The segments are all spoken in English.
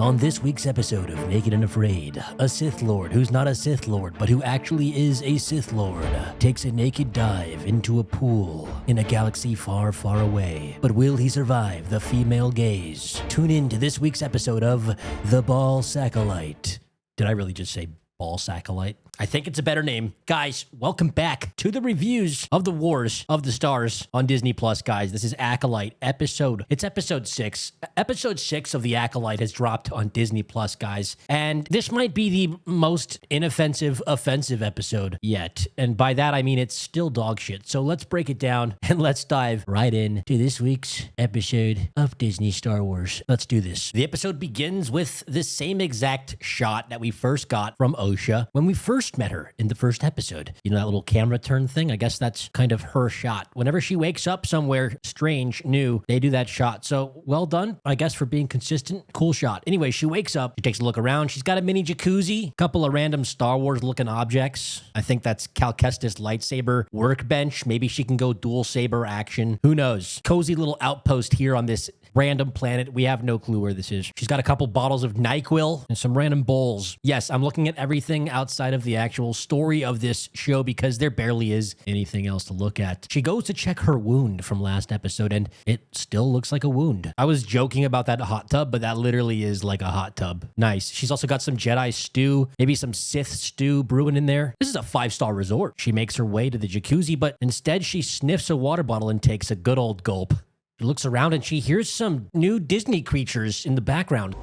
On this week's episode of Naked and Afraid, a Sith Lord who's not a Sith Lord, but who actually is a Sith Lord, takes a naked dive into a pool in a galaxy far, far away. But will he survive the female gaze? Tune in to this week's episode of The Ball Acolyte. Did I really just say Ball Acolyte? I think it's a better name. Guys, welcome back to the reviews of the Wars of the Stars on Disney Plus, guys. This is Acolyte It's episode 6. Episode 6 of the Acolyte has dropped on Disney Plus, guys. And this might be the most inoffensive, offensive episode yet. And by that, I mean it's still dog shit. So let's break it down and let's dive right in to this week's episode of Disney Star Wars. Let's do this. The episode begins with the same exact shot that we first got from Osha when we first met her in the first episode. You know that little camera turn thing? I guess that's kind of her shot. Whenever she wakes up somewhere strange, new, they do that shot. So well done, I guess, for being consistent. Cool shot. Anyway, she wakes up, she takes a look around. She's got a mini jacuzzi, a couple of random Star Wars looking objects. I think that's Cal Kestis lightsaber workbench. Maybe she can go dual saber action. Who knows? Cozy little outpost here on this random planet. We have no clue where this is. She's got a couple bottles of NyQuil and some random bowls. Yes, I'm looking at everything outside of the actual story of this show because there barely is anything else to look at. She goes to check her wound from last episode and it still looks like a wound. I was joking about that hot tub, but that literally is like a hot tub. Nice. She's also got some Jedi stew, maybe some Sith stew brewing in there. This is a 5-star resort. She makes her way to the jacuzzi, but instead she sniffs a water bottle and takes a good old gulp. She looks around and she hears some new Disney creatures in the background.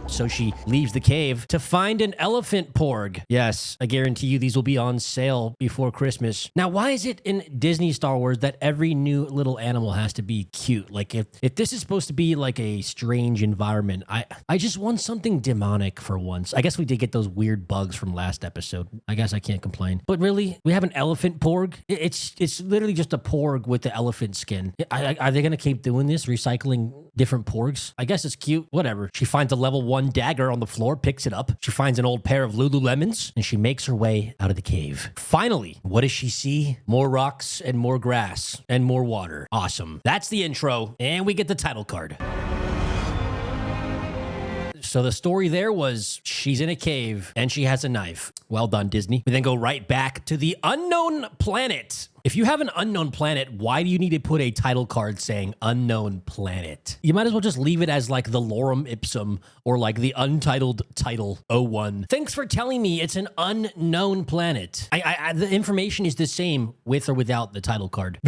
So she leaves the cave to find an elephant porg. Yes, I guarantee you these will be on sale before Christmas. Now, why is it in Disney Star Wars that every new little animal has to be cute? Like if this is supposed to be like a strange environment, I just want something demonic for once. I guess we did get those weird bugs from last episode. I guess I can't complain. But really, we have an elephant porg? It's literally just a porg with the elephant skin. Are they going to keep doing this, recycling different porgs? I guess it's cute. Whatever. She finds a level 1 dagger on the floor, picks it up. She finds an old pair of Lululemons, and she makes her way out of the cave. Finally, what does she see? More rocks and more grass and more water. Awesome. That's the intro, and we get the title card. So the story there was she's in a cave and she has a knife. Well done, Disney. We then go right back to the unknown planet. If you have an unknown planet, why do you need to put a title card saying unknown planet? You might as well just leave it as like the lorem ipsum or like the untitled title 01. Thanks for telling me it's an unknown planet. The information is the same with or without the title card.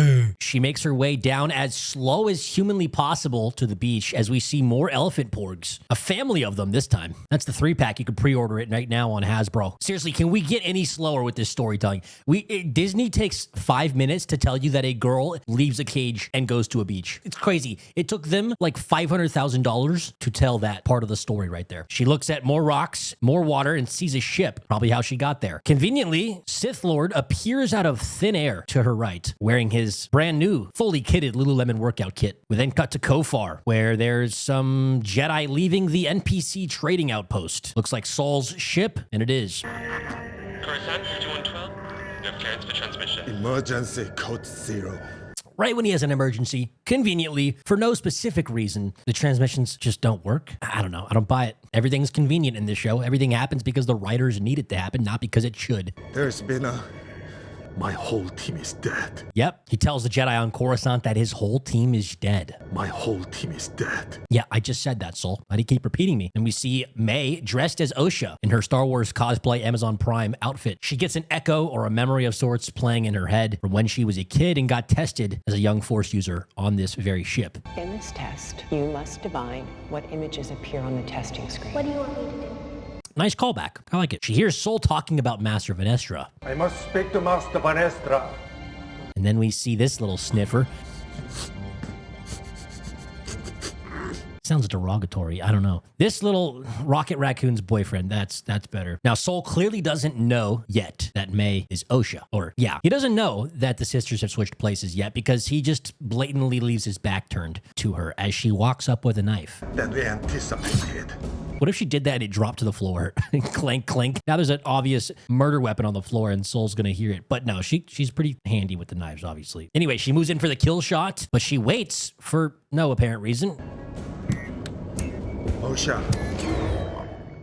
She makes her way down as slow as humanly possible to the beach as we see more elephant porgs. A family of them this time. That's the 3-pack. You can pre-order it right now on Hasbro. Seriously, can we get any slower with this storytelling? Disney takes 5 minutes to tell you that a girl leaves a cage and goes to a beach. It's crazy. It took them like $500,000 to tell that part of the story right there. She looks at more rocks, more water, and sees a ship. Probably how she got there. Conveniently, Sith Lord appears out of thin air to her right, wearing his brand new, fully kitted Lululemon workout kit. We then cut to Kofar, where there's some Jedi leaving the NPC trading outpost. Looks like Saul's ship, and it is. Coruscant, 5112. You have clearance for transmission. Emergency code 0. Right when he has an emergency, conveniently, for no specific reason, the transmissions just don't work. I don't know. I don't buy it. Everything's convenient in this show. Everything happens because the writers need it to happen, not because it should. There's been my whole team is dead. Yep. He tells the Jedi on Coruscant that his whole team is dead. My whole team is dead. Yeah, I just said that, Sol. Why do you keep repeating me? And we see May dressed as Osha in her Star Wars cosplay Amazon Prime outfit. She gets an echo or a memory of sorts playing in her head from when she was a kid and got tested as a young Force user on this very ship. In this test, you must divine what images appear on the testing screen. What do you want me to do? Nice callback. I like it. She hears Sol talking about Master Vanestra. I must speak to Master Vanestra. And then we see this little sniffer. Sounds derogatory. I don't know. This little Rocket Raccoon's boyfriend, that's better. Now, Sol clearly doesn't know yet that May is Osha. Or, yeah, he doesn't know that the sisters have switched places yet because he just blatantly leaves his back turned to her as she walks up with a knife. Than we anticipated. What if she did that and it dropped to the floor? Clank, clink. Now there's an obvious murder weapon on the floor and Sol's going to hear it. But no, she's pretty handy with the knives, obviously. Anyway, she moves in for the kill shot, but she waits for no apparent reason. Osha,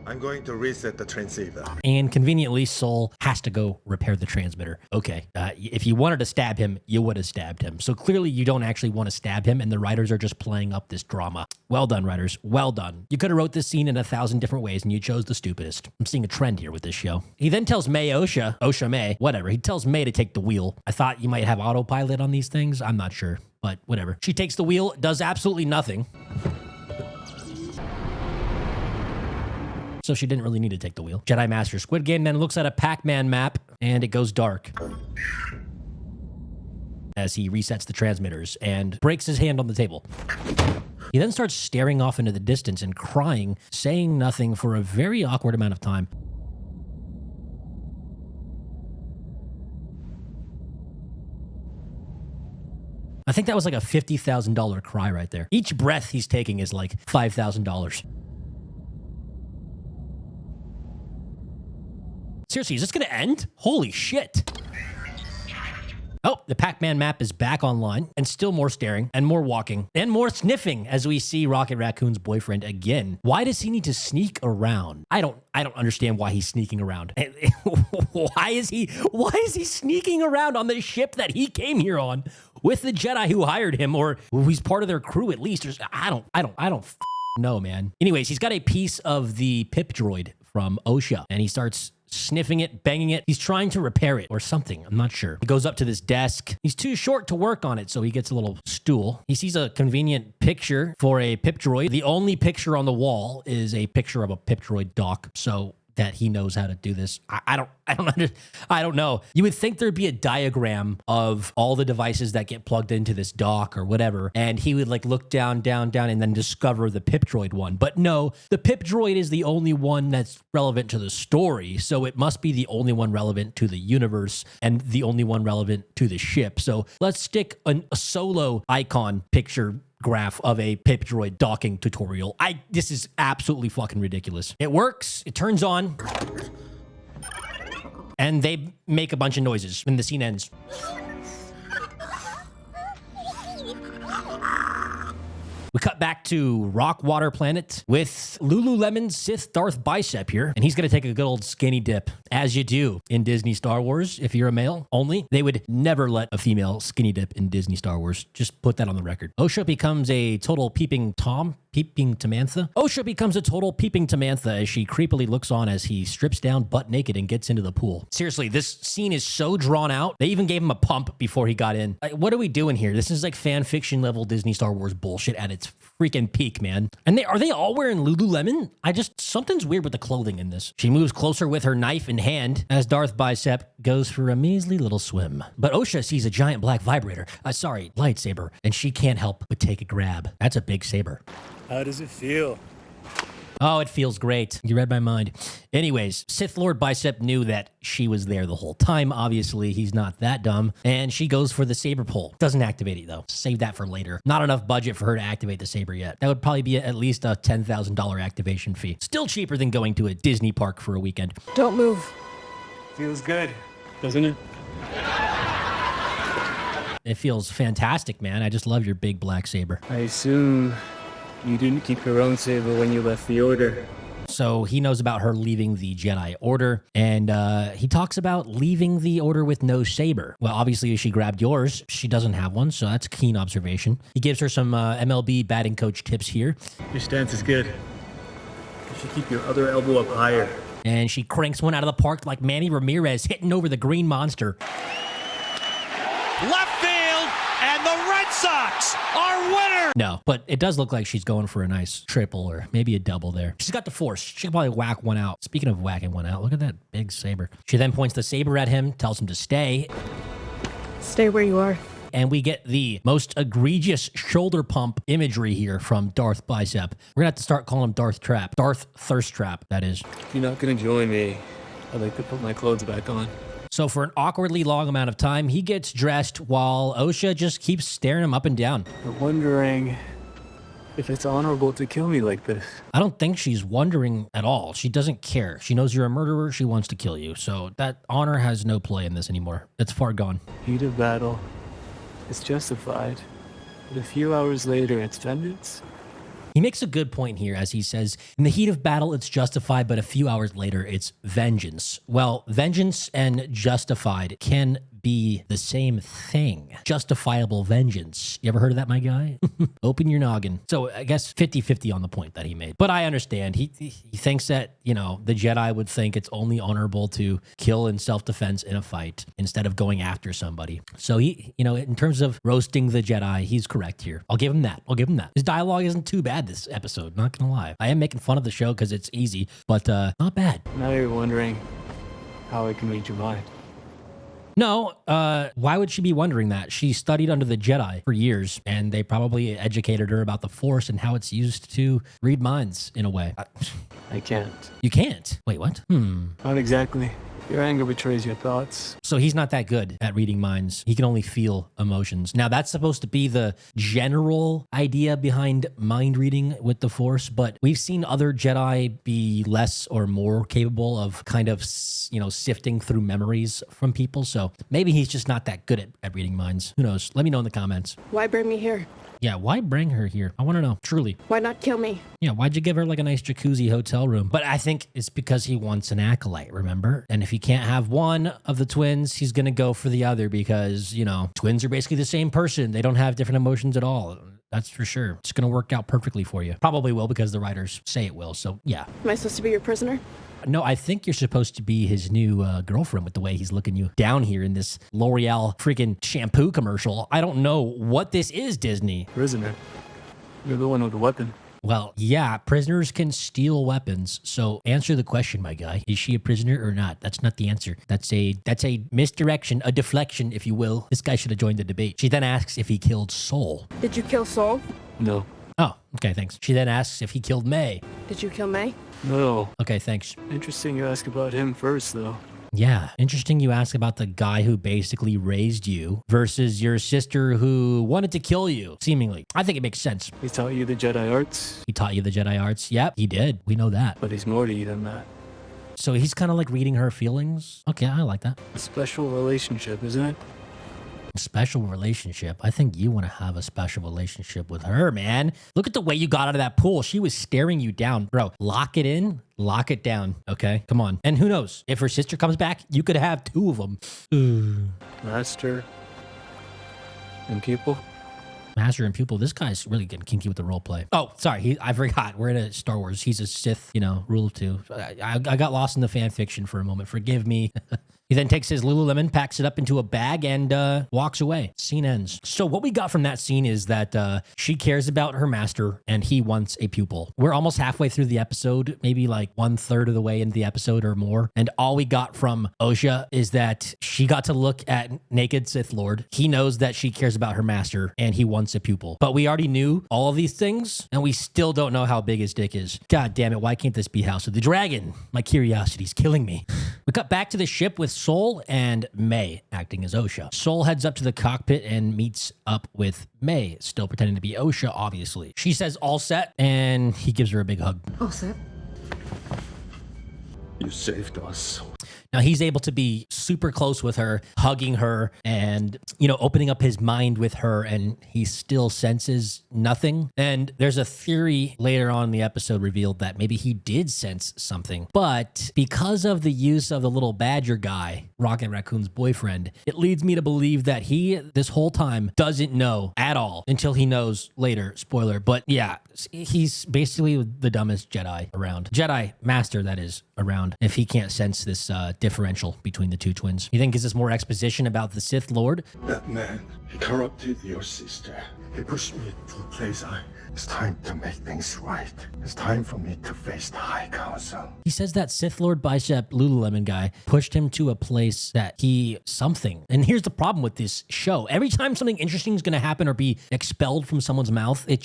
I'm going to reset the transceiver. And conveniently, Soul has to go repair the transmitter. Okay, if you wanted to stab him, you would have stabbed him. So clearly you don't actually want to stab him, and the writers are just playing up this drama. Well done, writers. Well done. You could have wrote this scene in 1,000 different ways, and you chose the stupidest. I'm seeing a trend here with this show. He then tells Osha May, whatever. He tells May to take the wheel. I thought you might have autopilot on these things. I'm not sure, but whatever. She takes the wheel, does absolutely nothing. So she didn't really need to take the wheel. Jedi Master Squid Game then looks at a Pac-Man map, and it goes dark as he resets the transmitters and breaks his hand on the table. He then starts staring off into the distance and crying, saying nothing for a very awkward amount of time. I think that was like a $50,000 cry right there. Each breath he's taking is like $5,000. Seriously, is this going to end? Holy shit. Oh, the Pac-Man map is back online, and still more staring and more walking and more sniffing as we see Rocket Raccoon's boyfriend again. Why does he need to sneak around? I don't understand why he's sneaking around. Why is he sneaking around on the ship that he came here on with the Jedi who hired him, or who's part of their crew at least? I don't know, man. Anyways, he's got a piece of the pip droid from Osha, and he starts sniffing it, banging it. He's trying to repair it or something. I'm not sure. He goes up to this desk. He's too short to work on it, so he gets a little stool. He sees a convenient picture for a pip droid. The only picture on the wall is a picture of a pip droid dock, so that he knows how to do this. I don't know. You would think there'd be a diagram of all the devices that get plugged into this dock or whatever, and he would like look down, and then discover the pip droid one. But no, the pip droid is the only one that's relevant to the story, so it must be the only one relevant to the universe and the only one relevant to the ship. So let's stick a solo icon picture graph of a pip droid docking tutorial. This is absolutely fucking ridiculous. It works, it turns on, and they make a bunch of noises, and the scene ends. We cut back to Rockwater Planet with Lululemon's Sith Darth Bicep here, and he's going to take a good old skinny dip, as you do in Disney Star Wars. If you're a male only, they would never let a female skinny dip in Disney Star Wars. Just put that on the record. Osha becomes a total peeping Tamantha. Osha becomes a total peeping Tamantha as she creepily looks on as he strips down butt naked and gets into the pool. Seriously, this scene is so drawn out. They even gave him a pump before he got in. Like, what are we doing here? This is like fan fiction level Disney Star Wars bullshit at its freaking peak, man. And are they all wearing Lululemon? Something's weird with the clothing in this. She moves closer with her knife in hand as Darth Bicep goes for a measly little swim. But Osha sees a giant black vibrator, lightsaber, and she can't help but take a grab. That's a big saber. How does it feel? Oh, it feels great. You read my mind. Anyways, Sith Lord Bicep knew that she was there the whole time. Obviously, he's not that dumb. And she goes for the saber pull. Doesn't activate it, though. Save that for later. Not enough budget for her to activate the saber yet. That would probably be at least a $10,000 activation fee. Still cheaper than going to a Disney park for a weekend. Don't move. Feels good, doesn't it? It feels fantastic, man. I just love your big black saber. I assume you didn't keep your own saber when you left the Order. So he knows about her leaving the Jedi Order, and he talks about leaving the Order with no saber. Well, obviously, she grabbed yours. She doesn't have one, so that's a keen observation. He gives her some MLB batting coach tips here. Your stance is good. You should keep your other elbow up higher. And she cranks one out of the park like Manny Ramirez hitting over the green monster. Left field, and the Red Sox are winner. No, but it does look like she's going for a nice triple or maybe a double there. She's got the force. She can probably whack one out. Speaking of whacking one out, look at that big saber. She then points the saber at him, tells him to stay. Stay where you are. And we get the most egregious shoulder pump imagery here from Darth Bicep. We're gonna have to start calling him Darth Trap. Darth Thirst Trap, that is. If you're not gonna join me, I'd like to put my clothes back on. So for an awkwardly long amount of time, he gets dressed while Osha just keeps staring him up and down. I'm wondering if it's honorable to kill me like this. I don't think she's wondering at all. She doesn't care. She knows you're a murderer. She wants to kill you. So that honor has no play in this anymore. It's far gone. Heat of battle. It's justified. But a few hours later, it's vengeance. He makes a good point here as he says, in the heat of battle, it's justified, but a few hours later, it's vengeance. Well, vengeance and justified can be the same thing. Justifiable vengeance. You ever heard of that, my guy? Open your noggin. So I guess 50-50 on the point that he made. But I understand. He thinks that, you know, the Jedi would think it's only honorable to kill in self-defense in a fight instead of going after somebody. So he, you know, in terms of roasting the Jedi, he's correct here. I'll give him that. His dialogue isn't too bad this episode, not gonna lie. I am making fun of the show because it's easy, but not bad. Now you're wondering how I can read your mind. No, why would she be wondering that? She studied under the Jedi for years, and they probably educated her about the Force and how it's used to read minds in a way. I can't. You can't? Wait, what? Not exactly. Your anger betrays your thoughts. So he's not that good at reading minds. He can only feel emotions. Now, that's supposed to be the general idea behind mind reading with the Force, but we've seen other Jedi be less or more capable of kind of, you know, sifting through memories from people. So maybe he's just not that good at reading minds. Who knows? Let me know in the comments. Why bring me here? Yeah, why bring her here? I want to know, truly. Why not kill me? Yeah, why'd you give her like a nice jacuzzi hotel room? But I think it's because he wants an acolyte, remember? And if he can't have one of the twins, he's going to go for the other because, you know, twins are basically the same person. They don't have different emotions at all. That's for sure. It's going to work out perfectly for you. Probably will because the writers say it will. So, yeah. Am I supposed to be your prisoner? No, I think you're supposed to be his new girlfriend with the way he's looking you down here in this L'Oreal freaking shampoo commercial. I don't know what this is, Disney. Prisoner. You're the one with the weapon. Well, yeah, prisoners can steal weapons. So answer the question, my guy. Is she a prisoner or not? That's not the answer. That's a misdirection, a deflection, if you will. This guy should have joined the debate. She then asks if he killed Sol. Did you kill Sol? No. Oh, okay, thanks. She then asks if he killed May. Did you kill May? No. Okay, thanks. Interesting you ask about him first, though. Yeah, interesting you ask about the guy who basically raised you versus your sister who wanted to kill you, seemingly. I think it makes sense. He taught you the Jedi arts, He taught you the Jedi arts? Yep, he did. We know that. but he's more to you than that. So he's kind of like reading her feelings? Okay, I like that. A special relationship, isn't it? Special relationship. I think you want to have a special relationship with her, man. Look at the way you got out of that pool. She was staring you down. Bro, lock it in, lock it down, okay? Come on. And who knows? If her sister comes back, you could have two of them. Master and pupil. Master and pupil. This guy's really getting kinky with the role play. Oh, sorry. I forgot. We're in a Star Wars. He's a Sith, you know, rule of two. I got lost in the fan fiction for a moment. Forgive me. He then takes his Lululemon, packs it up into a bag, and walks away. Scene ends. So what we got from that scene is that she cares about her master, and he wants a pupil. We're almost halfway through the episode, maybe like 1/3 of the way into the episode or more. And all we got from Osha is that she got to look at naked Sith Lord. He knows that she cares about her master, and he wants a pupil. But we already knew all of these things, and we still don't know how big his dick is. God damn it, why can't this be House of the Dragon? My curiosity's killing me. We cut back to the ship with Sol and May acting as Osha. Sol heads up to the cockpit and meets up with May, still pretending to be Osha, obviously. She says all set, and he gives her a big hug. All set. You saved us. Now he's able to be super close with her, hugging her and, you know, opening up his mind with her, and he still senses nothing. And there's a theory later on in the episode revealed that maybe he did sense something, but because of the use of the little badger guy, Rocket Raccoon's boyfriend, it leads me to believe that he, this whole time, doesn't know at all until he knows later. Spoiler. But yeah, he's basically the dumbest Jedi around. Jedi Master, that is, around, if he can't sense this differential between the two twins. You think gives us more exposition about the Sith Lord? That man, he corrupted your sister. He pushed me to a place It's time to make things right. It's time for me to face the High Council. He says that Sith Lord Bicep Lululemon guy pushed him to a place that he something. And here's the problem with this show. Every time something interesting is going to happen or be expelled from someone's mouth, it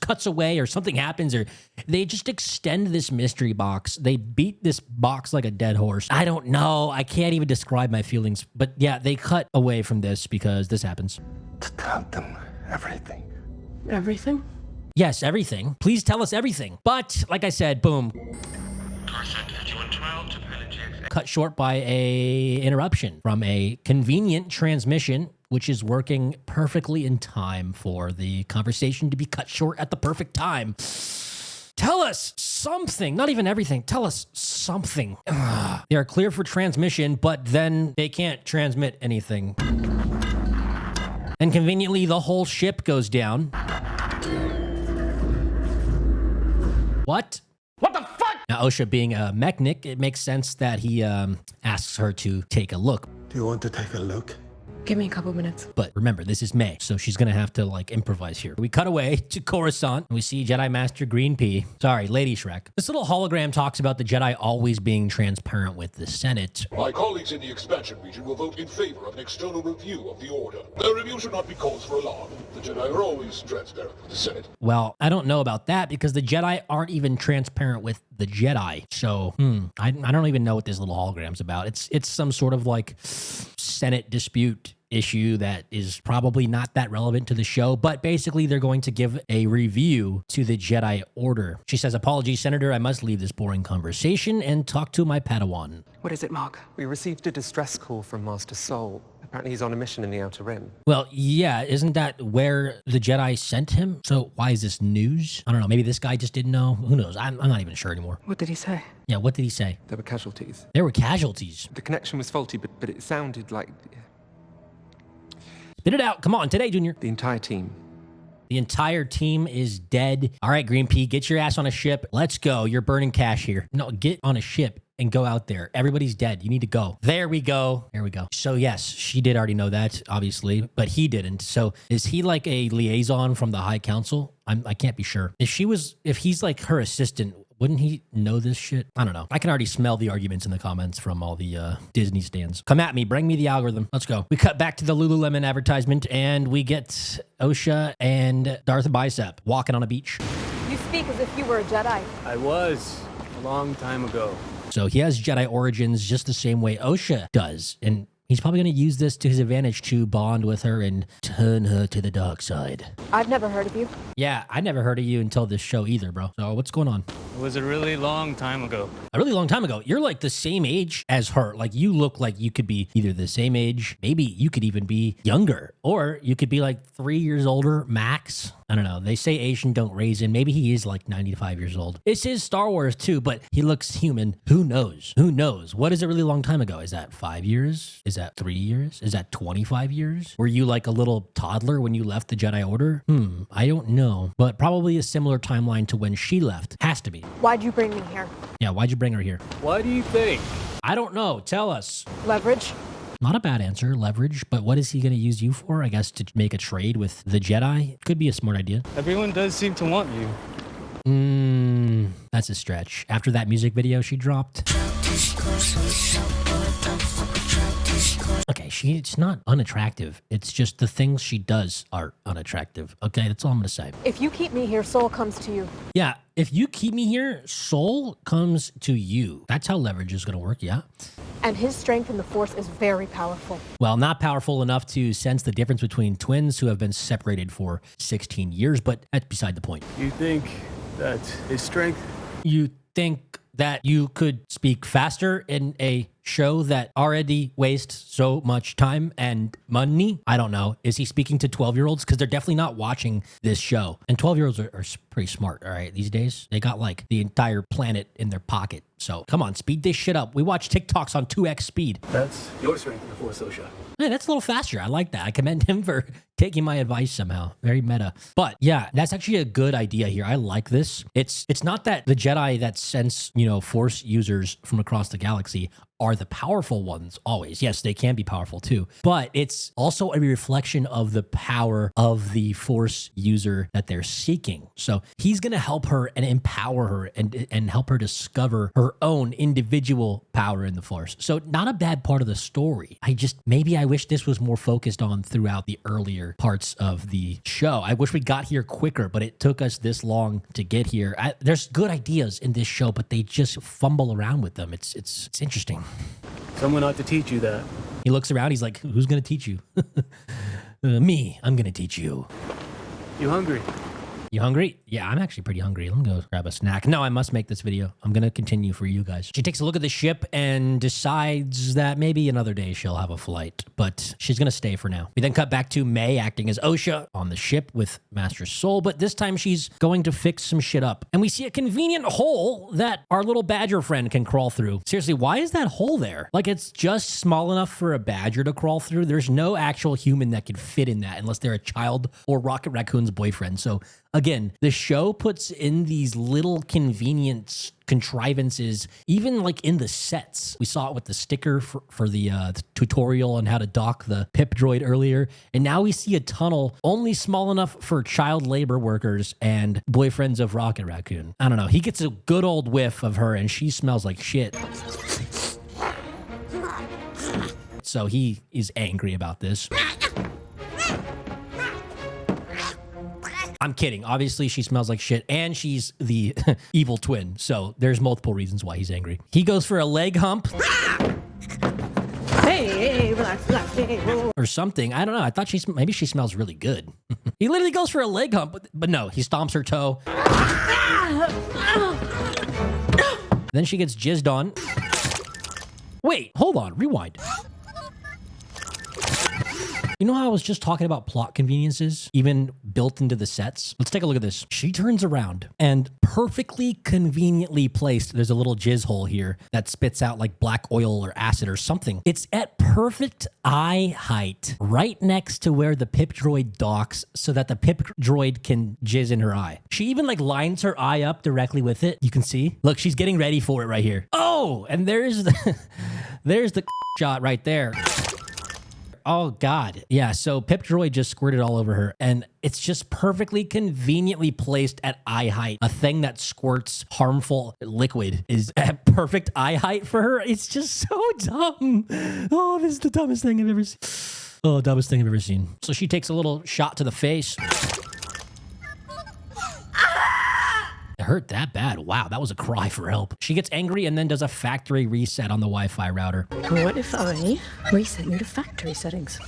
cuts away or something happens, or they just extend this mystery box. They beat this box like a dead horse. I don't know. I can't even describe my feelings. But yeah, they cut away from this because this happens. To tell them everything. Everything? Yes, everything. Please tell us everything. But like I said, boom. Coruscant 5112 to pilot JX. Cut short by a interruption from a convenient transmission which is working perfectly in time for the conversation to be cut short at the perfect time. Tell us something, not even everything. Tell us something. Ugh. They are clear for transmission, but then they can't transmit anything. And conveniently, the whole ship goes down. What? What the fuck? Now, Osha being a mechanic, it makes sense that he asks her to take a look. Do you want to take a look? Give me a couple minutes. But remember, this is May, so she's gonna have to like improvise here. We cut away to Coruscant, and we see Jedi Master Green Pea. Sorry, Lady Shrek. This little hologram talks about the Jedi always being transparent with the Senate. My colleagues in the expansion region will vote in favor of an external review of the Order. Their review should not be cause for alarm. The Jedi are always transparent with the Senate. Well, I don't know about that because the Jedi aren't even transparent with the Jedi. So, I don't even know what this little hologram's about. It's some sort of like Senate dispute issue that is probably not that relevant to the show, but basically they're going to give a review to the Jedi Order. She says, "Apologies, Senator, I must leave this boring conversation and talk to my Padawan." What is it, Mark? We received a distress call from Master Sol. Apparently he's on a mission in the Outer Rim. Well, yeah, isn't that where the Jedi sent him? So why is this news? I don't know. Maybe this guy just didn't know. Who knows? I'm not even sure anymore. What did he say? Yeah, what did he say? There were casualties. There were casualties. The connection was faulty, but it sounded like Spit it out. Come on, today, Junior. the entire team. The entire team is dead. All right, Green Pea, get your ass on a ship. Let's go. You're burning cash here. No, get on a ship and go out there. Everybody's dead. You need to go. There we go. There we go. So yes, she did already know that, obviously, but he didn't. So is he like a liaison from the High Council? I can't be sure. If he's like her assistant, wouldn't he know this shit? I don't know. I can already smell the arguments in the comments from all the Disney stands. Come at me. Bring me the algorithm. Let's go. We cut back to the Lululemon advertisement, and we get Osha and Darth Bicep walking on a beach. You speak as if you were a Jedi. I was a long time ago. So he has Jedi origins just the same way Osha does, and he's probably going to use this to his advantage to bond with her and turn her to the dark side. I've never heard of you. Yeah, I never heard of you until this show either, bro. So what's going on? It was a really long time ago. A really long time ago. You're like the same age as her. Like you look like you could be either the same age, maybe you could even be younger, or you could be like 3 years older max. I don't know. They say Asian don't raisin. Maybe he is like 95 years old. It's his Star Wars too, but he looks human. Who knows? Who knows? What is a really long time ago? Is that 5 years? Is that 3 years? Is that 25 years? Were you like a little toddler when you left the Jedi Order? I don't know, but probably a similar timeline to when she left. Has to be. Why'd you bring me here? Yeah, why'd you bring her here? What do you think? I don't know. Tell us. Leverage? Not a bad answer, leverage, but what is he going to use you for? I guess to make a trade with the Jedi? Could be a smart idea. Everyone does seem to want you. That's a stretch. After that music video she dropped. Okay, she's not unattractive. It's just the things she does are unattractive. Okay, that's all I'm going to say. If you keep me here, Soul comes to you. Yeah, if you keep me here, Soul comes to you. That's how leverage is going to work, yeah? And his strength in the Force is very powerful. Well, not powerful enough to sense the difference between twins who have been separated for 16 years, but that's beside the point. You think that his strength? You think that you could speak faster in a show that already wastes so much time and money? I don't know. Is he speaking to 12-year-olds? Because they're definitely not watching this show. And 12-year-olds are pretty smart, all right, these days. They got like the entire planet in their pocket. So come on, speed this shit up. We watch TikToks on 2x speed. That's your strength in the Force, Osha. Yeah, that's a little faster. I like that. I commend him for taking my advice somehow. Very meta. But yeah, that's actually a good idea here. I like this. It's not that the Jedi that sense, Force users from across the galaxy are the powerful ones always. Yes, they can be powerful too, but it's also a reflection of the power of the Force user that they're seeking. So he's going to help her and empower her and help her discover her own individual power in the Force. So not a bad part of the story. Maybe I wish this was more focused on throughout the earlier parts of the show. I wish we got here quicker, but it took us this long to get here. There's good ideas in this show, but they just fumble around with them. It's interesting. Someone ought to teach you that. He looks around. He's like, who's going to teach you? Me. I'm going to teach you. You hungry? You hungry? Yeah, I'm actually pretty hungry. Let me go grab a snack. No, I must make this video. I'm going to continue for you guys. She takes a look at the ship and decides that maybe another day she'll have a flight, but she's going to stay for now. We then cut back to May acting as Osha on the ship with Master Soul, but this time she's going to fix some shit up. And we see a convenient hole that our little badger friend can crawl through. Seriously, why is that hole there? Like, it's just small enough for a badger to crawl through. There's no actual human that could fit in that unless they're a child or Rocket Raccoon's boyfriend. So again, the show puts in these little convenience contrivances, even like in the sets. We saw it with the sticker for the tutorial on how to dock the pip droid earlier. And now we see a tunnel only small enough for child labor workers and boyfriends of Rocket Raccoon. I don't know. He gets a good old whiff of her and she smells like shit. So he is angry about this. I'm kidding. Obviously, she smells like shit, and she's the evil twin. So there's multiple reasons why he's angry. He goes for a leg hump. Hey, relax. Hey, or something. I don't know. I thought maybe she smells really good. He literally goes for a leg hump, but no, he stomps her toe. Then she gets jizzed on. Wait, hold on. Rewind. You know how I was just talking about plot conveniences, even built into the sets? Let's take a look at this. She turns around and perfectly conveniently placed, there's a little jizz hole here that spits out like black oil or acid or something. It's at perfect eye height, right next to where the pip droid docks so that the pip droid can jizz in her eye. She even like lines her eye up directly with it. You can see. Look, she's getting ready for it right here. Oh, and there's the shot right there. Oh, God. Yeah, so Pip Droid just squirted all over her, and it's just perfectly conveniently placed at eye height. A thing that squirts harmful liquid is at perfect eye height for her. It's just so dumb. Oh, this is the dumbest thing I've ever seen. Oh, dumbest thing I've ever seen. So she takes a little shot to the face. It hurt that bad. Wow, that was a cry for help. She gets angry and then does a factory reset on the Wi-Fi router. What if I reset you to factory settings?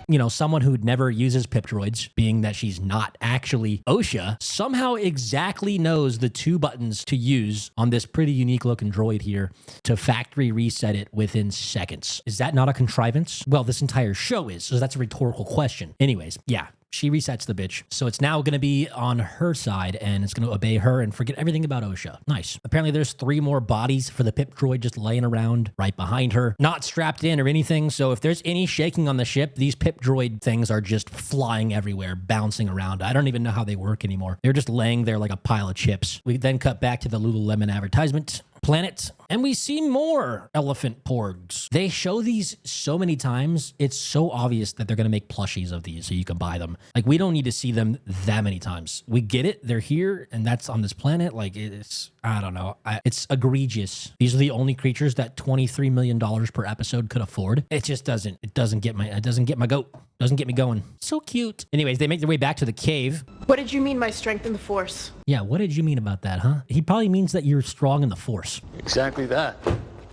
You know, someone who never uses pip droids, being that she's not actually Osha, somehow exactly knows the two buttons to use on this pretty unique looking droid here to factory reset it within seconds. Is that not a contrivance? Well, this entire show is, so that's a rhetorical question. Anyways, yeah. She resets the bitch. So it's now going to be on her side and it's going to obey her and forget everything about Osha. Nice. Apparently there's 3 more bodies for the pip droid just laying around right behind her, not strapped in or anything. So if there's any shaking on the ship, these pip droid things are just flying everywhere, bouncing around. I don't even know how they work anymore. They're just laying there like a pile of chips. We then cut back to the Lululemon advertisement planet and we see more elephant porgs. They show these so many times. It's so obvious that they're going to make plushies of these so you can buy them. Like, we don't need to see them that many times. We get it. They're here and that's on this planet. Like, it's, I don't know. It's egregious. These are the only creatures that $23 million per episode could afford. It just doesn't get my goat. Doesn't get me going. So cute. Anyways, they make their way back to the cave. What did you mean by strength in the Force? Yeah, what did you mean about that, huh? He probably means that you're strong in the Force. Exactly that.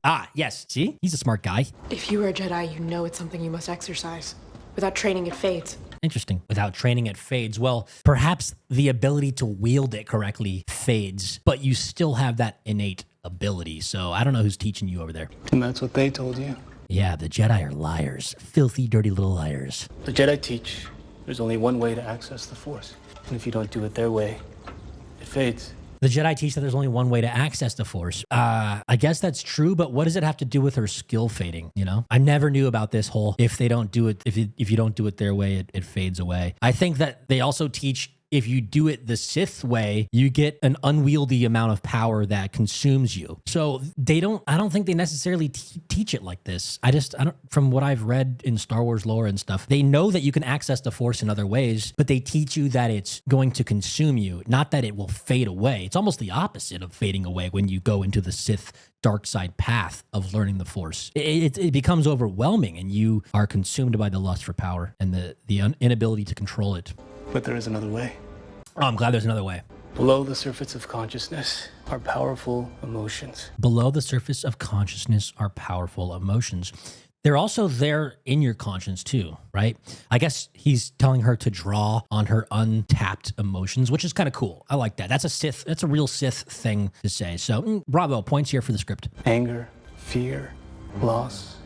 Ah, yes. See? He's a smart guy. If you were a Jedi, you know it's something you must exercise. Without training, it fades. Interesting. Without training, it fades. Well, perhaps the ability to wield it correctly fades, but you still have that innate ability. So I don't know who's teaching you over there. And that's what they told you. Yeah, the Jedi are liars. Filthy, dirty little liars. The Jedi teach there's only one way to access the Force. And if you don't do it their way, it fades. The Jedi teach that there's only one way to access the Force. I guess that's true, but what does it have to do with her skill fading, you know? I never knew about this whole, if they don't do it, if you don't do it their way, it fades away. I think that they also teach if you do it the Sith way, you get an unwieldy amount of power that consumes you. So I don't think they necessarily teach it like this. From what I've read in Star Wars lore and stuff, they know that you can access the Force in other ways, but they teach you that it's going to consume you, not that it will fade away. It's almost the opposite of fading away when you go into the Sith dark side path of learning the Force. It becomes overwhelming and you are consumed by the lust for power and the inability to control it. But there is another way. Oh, I'm glad there's another way. Below the surface of consciousness are powerful emotions. Below the surface of consciousness are powerful emotions. They're also there in your conscience too, right? I guess he's telling her to draw on her untapped emotions, which is kind of cool. I like that. That's a real Sith thing to say. So bravo, points here for the script. Anger, fear, loss,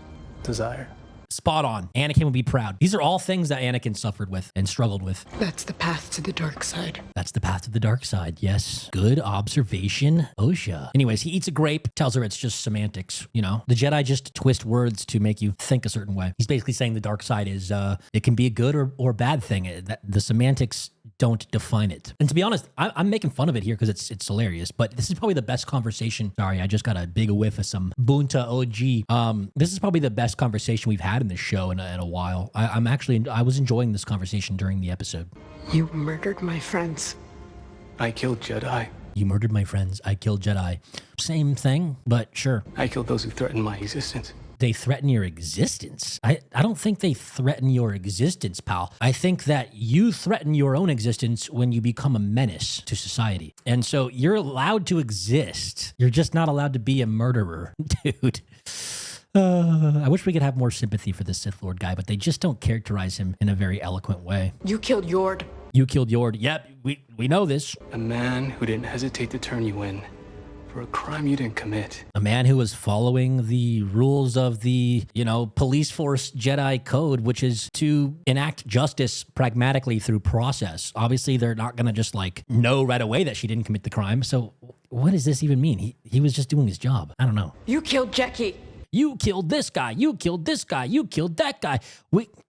desire. Spot on. Anakin would be proud. These are all things that Anakin suffered with and struggled with. That's the path to the dark side. That's the path to the dark side. Yes. Good observation, Osha. Anyways, he eats a grape, tells her it's just semantics. You know, the Jedi just twist words to make you think a certain way. He's basically saying the dark side is, it can be a good or bad thing. The semantics don't define it. And to be honest, I'm making fun of it here because it's hilarious, but this is probably the best conversation. Sorry, I just got a big whiff of some Bunta OG. This is probably the best conversation we've had in this show in a while. I was enjoying this conversation during the episode. You murdered my friends. I killed Jedi. You murdered my friends. I killed Jedi. Same thing, but sure. I killed those who threatened my existence. They threaten your existence. I don't think they threaten your existence, pal. I think that you threaten your own existence when you become a menace to society. And so you're allowed to exist. You're just not allowed to be a murderer, dude. I wish we could have more sympathy for the Sith Lord guy, but they just don't characterize him in a very eloquent way. You killed Yord. You killed Yord. Yep, we know this. A man who didn't hesitate to turn you in for a crime you didn't commit. A man who was following the rules of the, police force Jedi code, which is to enact justice pragmatically through process. Obviously, they're not going to just know right away that she didn't commit the crime. So what does this even mean? He was just doing his job. I don't know. You killed Jackie. You killed this guy. You killed this guy. You killed that guy.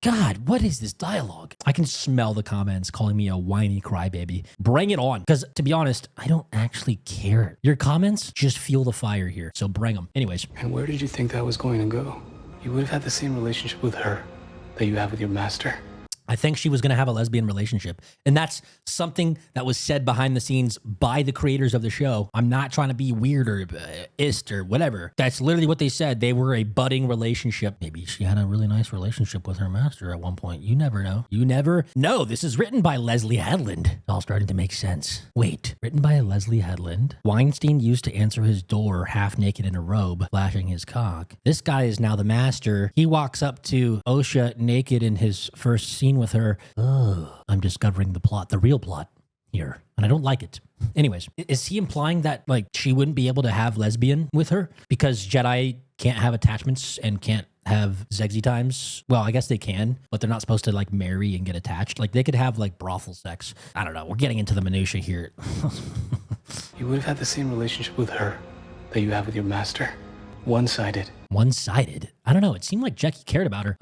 God, what is this dialogue? I can smell the comments calling me a whiny crybaby. Bring it on. Because to be honest, I don't actually care. Your comments just fuel the fire here. So bring them. Anyways. And where did you think that was going to go? You would have had the same relationship with her that you have with your master. I think she was going to have a lesbian relationship. And that's something that was said behind the scenes by the creators of the show. I'm not trying to be weird or ist or whatever. That's literally what they said. They were a budding relationship. Maybe she had a really nice relationship with her master at one point. You never know. You never know. This is written by Leslie Headland. It's all starting to make sense. Wait, written by Leslie Headland? Weinstein used to answer his door half naked in a robe, flashing his cock. This guy is now the master. He walks up to Osha naked in his first scene with her. Oh, I'm discovering the real plot here, and I don't like it. Anyways, is he implying that she wouldn't be able to have lesbian with her because Jedi can't have attachments and can't have sexy times? Well, I guess they can, but they're not supposed to marry and get attached. They could have brothel sex. I don't know. We're getting into the minutia here. You would have had the same relationship with her that you have with your master. One-sided. One-sided? I don't know. It seemed like Jackie cared about her.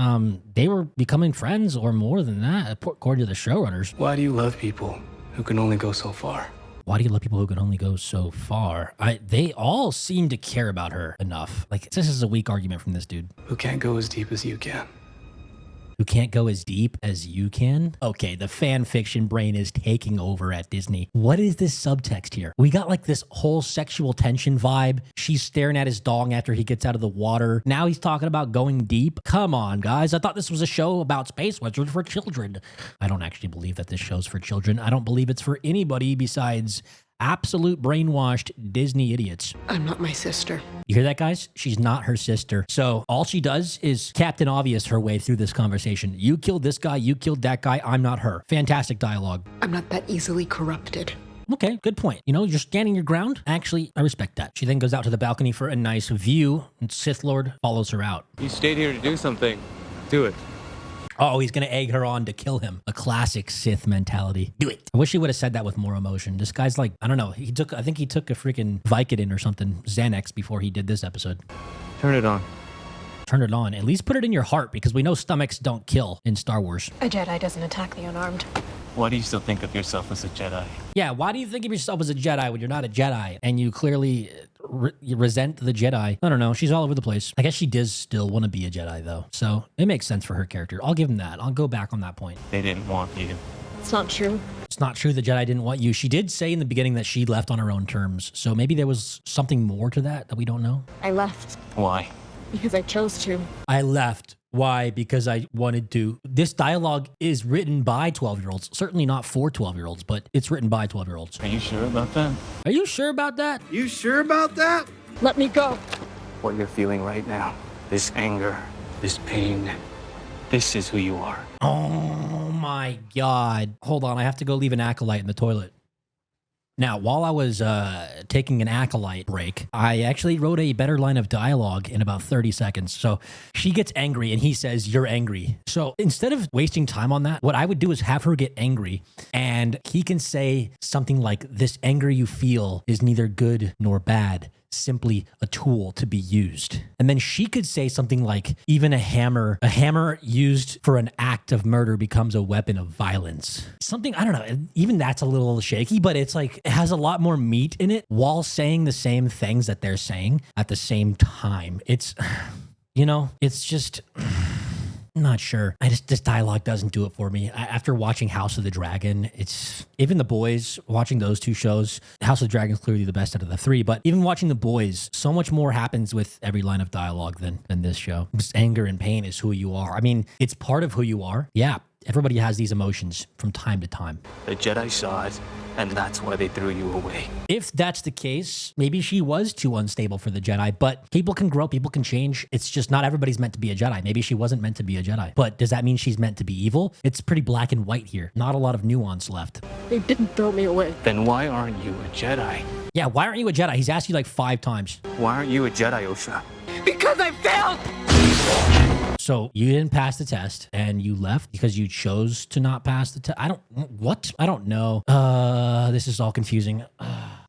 They were becoming friends or more than that, according to the showrunners. Why do you love people who can only go so far? Why do you love people who can only go so far? They all seem to care about her enough. This is a weak argument from this dude. Who can't go as deep as you can. Who can't go as deep as you can? Okay, the fan fiction brain is taking over at Disney. What is this subtext here? We got this whole sexual tension vibe. She's staring at his dong after he gets out of the water. Now he's talking about going deep. Come on, guys. I thought this was a show about space wizards for children. I don't actually believe that this show's for children. I don't believe it's for anybody besides absolute brainwashed Disney idiots. I'm not my sister. You hear that, guys? She's not her sister. So all she does is Captain Obvious her way through this conversation. You killed this guy. You killed that guy. I'm not her. Fantastic dialogue. I'm not that easily corrupted. Okay, good point. You're standing your ground. Actually, I respect that. She then goes out to the balcony for a nice view, and Sith Lord follows her out. You stayed here to do something. Do it. Oh, he's going to egg her on to kill him. A classic Sith mentality. Do it. I wish he would have said that with more emotion. This guy's I don't know. I think he took a freaking Vicodin or something, Xanax, before he did this episode. Turn it on. Turn it on. At least put it in your heart, because we know stomachs don't kill in Star Wars. A Jedi doesn't attack the unarmed. Why do you still think of yourself as a Jedi? Yeah, why do you think of yourself as a Jedi when you're not a Jedi and you clearly you resent the Jedi? I don't know. She's all over the place. I guess she does still want to be a Jedi, though. So it makes sense for her character. I'll give him that. I'll go back on that point. They didn't want you. It's not true. It's not true the Jedi didn't want you. She did say in the beginning that she left on her own terms. So maybe there was something more to that we don't know. I left. Why? Because I chose to. I left. Why? Because I wanted to. This dialogue is written by 12-year-olds. Certainly not for 12-year-olds, but it's written by 12-year-olds. Are you sure about that? Are you sure about that? You sure about that? Let me go. What you're feeling right now, this anger, This pain, this is who you are. Oh my God. Hold on, I have to go leave an Acolyte in the toilet. Now, while I was taking an Acolyte break, I actually wrote a better line of dialogue in about 30 seconds. So she gets angry and he says, "You're angry." So instead of wasting time on that, what I would do is have her get angry and he can say something like, "This anger you feel is neither good nor bad, simply a tool to be used." And then she could say something like, "Even a hammer used for an act of murder becomes a weapon of violence." Something, I don't know, even that's a little shaky, but it's like, it has a lot more meat in it while saying the same things that they're saying at the same time. It's, you know, it's just... I'm not sure. This dialogue doesn't do it for me. After watching House of the Dragon, it's even The Boys, watching those two shows, House of the Dragon is clearly the best out of the three, but even watching The Boys, so much more happens with every line of dialogue than this show. Just anger and pain is who you are. I mean, it's part of who you are. Yeah, everybody has these emotions from time to time. The Jedi saw it, and that's why they threw you away. If that's the case, maybe she was too unstable for the Jedi, but people can grow, people can change. It's just not everybody's meant to be a Jedi. Maybe she wasn't meant to be a Jedi. But does that mean she's meant to be evil? It's pretty black and white here. Not a lot of nuance left. They didn't throw me away. Then why aren't you a Jedi? Yeah, why aren't you a Jedi? He's asked you like 5 times. Why aren't you a Jedi, Osha? Because I failed! So you didn't pass the test and you left because you chose to not pass the test. I don't know. This is all confusing.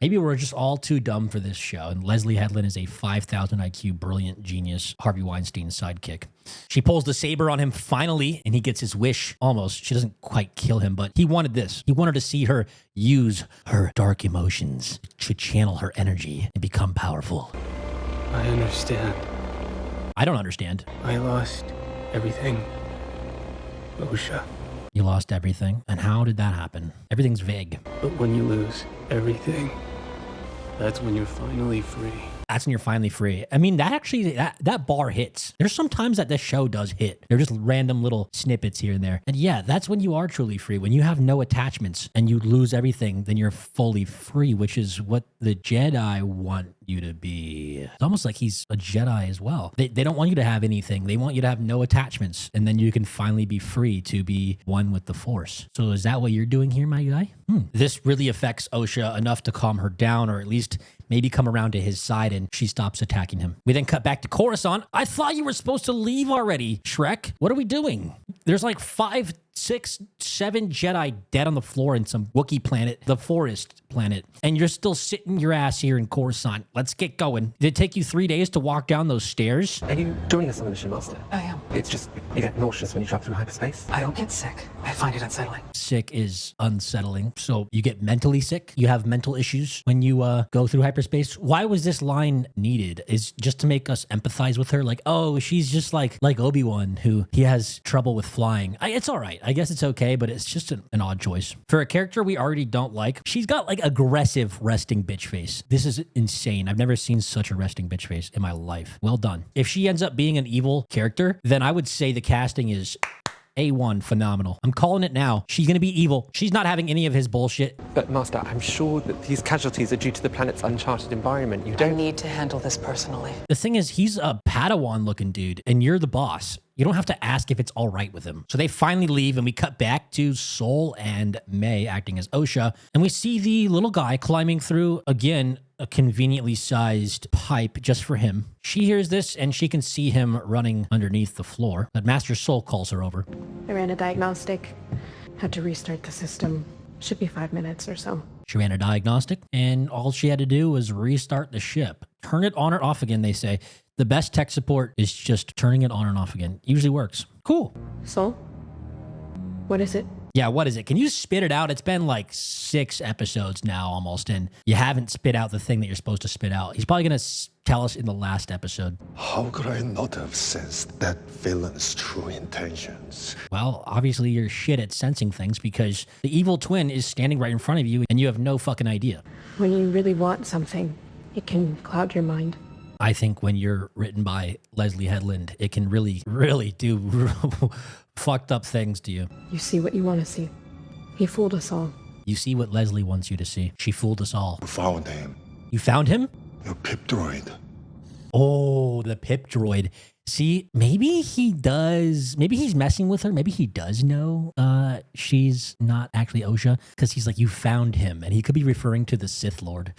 Maybe we're just all too dumb for this show. And Leslie Headland is a 5,000 IQ brilliant genius Harvey Weinstein sidekick. She pulls the saber on him finally, and he gets his wish almost. She doesn't quite kill him, but he wanted this. He wanted to see her use her dark emotions to channel her energy and become powerful. I understand. I don't understand. I lost everything, Osha. You lost everything? And how did that happen? Everything's vague. But when you lose everything, that's when you're finally free. That's when you're finally free. I mean, that bar hits. There's some times that this show does hit. They're just random little snippets here and there. And yeah, that's when you are truly free. When you have no attachments and you lose everything, then you're fully free, which is what the Jedi want you to be. It's almost like he's a Jedi as well. They don't want you to have anything. They want you to have no attachments. And then you can finally be free to be one with the Force. So is that what you're doing here, my guy? This really affects Osha enough to calm her down, or at least maybe come around to his side, and she stops attacking him. We then cut back to Coruscant. I thought you were supposed to leave already, Shrek. What are we doing? There's like 5, 6, 7 Jedi dead on the floor in some Wookiee planet, the forest planet, and you're still sitting your ass here in Coruscant. Let's get going. Did it take you 3 days to walk down those stairs? Are you joining us on the mission, Master? I am. It's just, you get nauseous when you travel through hyperspace. I don't get sick. I find it unsettling. Sick is unsettling. So you get mentally sick? You have mental issues when you go through hyperspace? Why was this line needed? Is just to make us empathize with her? Like, oh, she's just like Obi-Wan, who he has trouble with flying. It's all right. I guess it's okay, but it's just an odd choice. For a character we already don't like, she's got like aggressive resting bitch face. This is insane. I've never seen such a resting bitch face in my life. Well done. If she ends up being an evil character, then I would say the casting is A1 phenomenal. I'm calling it now. She's gonna be evil. She's not having any of his bullshit. But Master, I'm sure that these casualties are due to the planet's uncharted environment. You I don't... need to handle this personally. The thing is, he's a Padawan looking dude, and you're the boss. You don't have to ask if it's all right with him. So they finally leave, and we cut back to Sol and May acting as Osha, and we see the little guy climbing through, again, a conveniently sized pipe just for him. She hears this, and she can see him running underneath the floor, but Master Sol calls her over. I ran a diagnostic. Had to restart the system. Should be 5 minutes or so. She ran a diagnostic, and all she had to do was restart the ship. Turn it on or off again, they say. The best tech support is just turning it on and off again. Usually works. Cool. Sol? What is it? Yeah, what is it? Can you spit it out? It's been like 6 episodes now almost, and you haven't spit out the thing that you're supposed to spit out. He's probably going to tell us in the last episode. How could I not have sensed that villain's true intentions? Well, obviously you're shit at sensing things because the evil twin is standing right in front of you and you have no fucking idea. When you really want something, it can cloud your mind. I think when you're written by Leslie Headland, it can really, really do fucked up things to you. You see what you want to see. He fooled us all. You see what Leslie wants you to see. She fooled us all. You found him. You found him? Your pip droid. Oh, the pip droid. See, maybe he does. Maybe he's messing with her. Maybe he does know she's not actually Osha, because he's like, you found him, and he could be referring to the Sith Lord,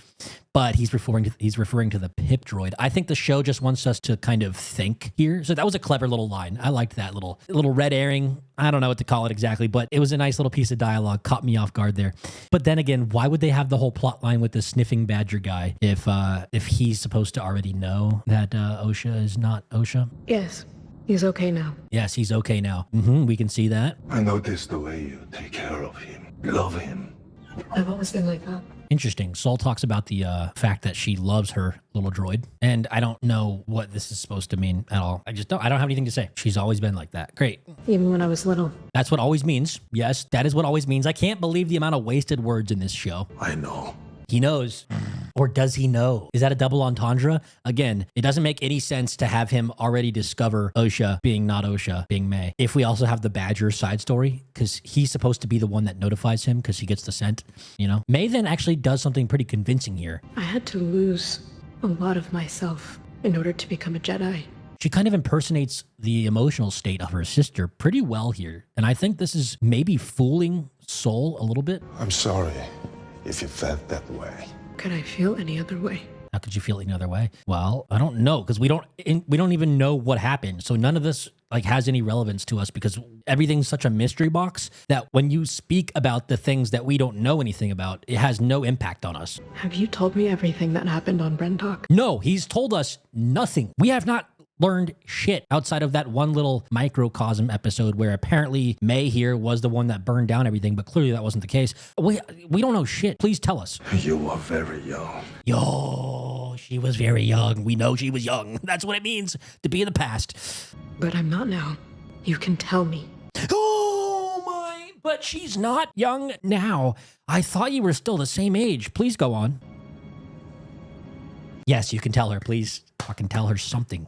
but he's referring to the pip droid. I think the show just wants us to kind of think here. So that was a clever little line. I liked that little red herring. I don't know what to call it exactly, but it was a nice little piece of dialogue. Caught me off guard there. But then again, why would they have the whole plot line with the sniffing badger guy if he's supposed to already know that Osha is not Osha? Yes, he's okay now. Yes, he's okay now. We can see that. I noticed the way you take care of him, love him. I've always been like that. Interesting. Saul talks about the fact that she loves her little droid, and I don't know what this is supposed to mean at all. I don't have anything to say. She's always been like that. Great. Even when I was little. That's what always means. Yes, that is what always means. I can't believe the amount of wasted words in this show. I know. He knows. Or does he know? Is that a double entendre? Again, it doesn't make any sense to have him already discover Osha being not Osha, being May. If we also have the Badger side story, because he's supposed to be the one that notifies him because he gets the scent, you know? May then actually does something pretty convincing here. I had to lose a lot of myself in order to become a Jedi. She kind of impersonates the emotional state of her sister pretty well here. And I think this is maybe fooling Soul a little bit. I'm sorry if you felt that way. Could I feel any other way? How could you feel any other way? Well, I don't know, because we don't even know what happened. So none of this has any relevance to us, because everything's such a mystery box that when you speak about the things that we don't know anything about, it has no impact on us. Have you told me everything that happened on Brentalk? No, he's told us nothing. We have not learned shit outside of that one little microcosm episode where apparently May here was the one that burned down everything, but clearly that wasn't the case. We don't know shit. Please tell us. You were very young. Yo, she was very young. We know she was young. That's what it means to be in the past. But I'm not now. You can tell me. Oh my, but she's not young now. I thought you were still the same age. Please go on. Yes, you can tell her. Please fucking tell her something.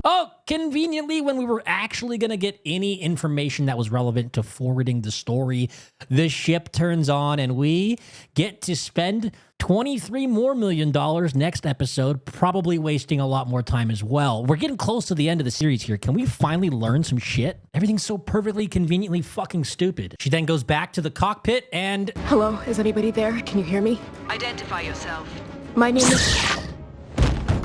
Oh, conveniently, when we were actually going to get any information that was relevant to forwarding the story, the ship turns on and we get to spend $23 million more next episode, probably wasting a lot more time as well. We're getting close to the end of the series here. Can we finally learn some shit? Everything's so perfectly, conveniently fucking stupid. She then goes back to the cockpit and... Hello, is anybody there? Can you hear me? Identify yourself. My name is...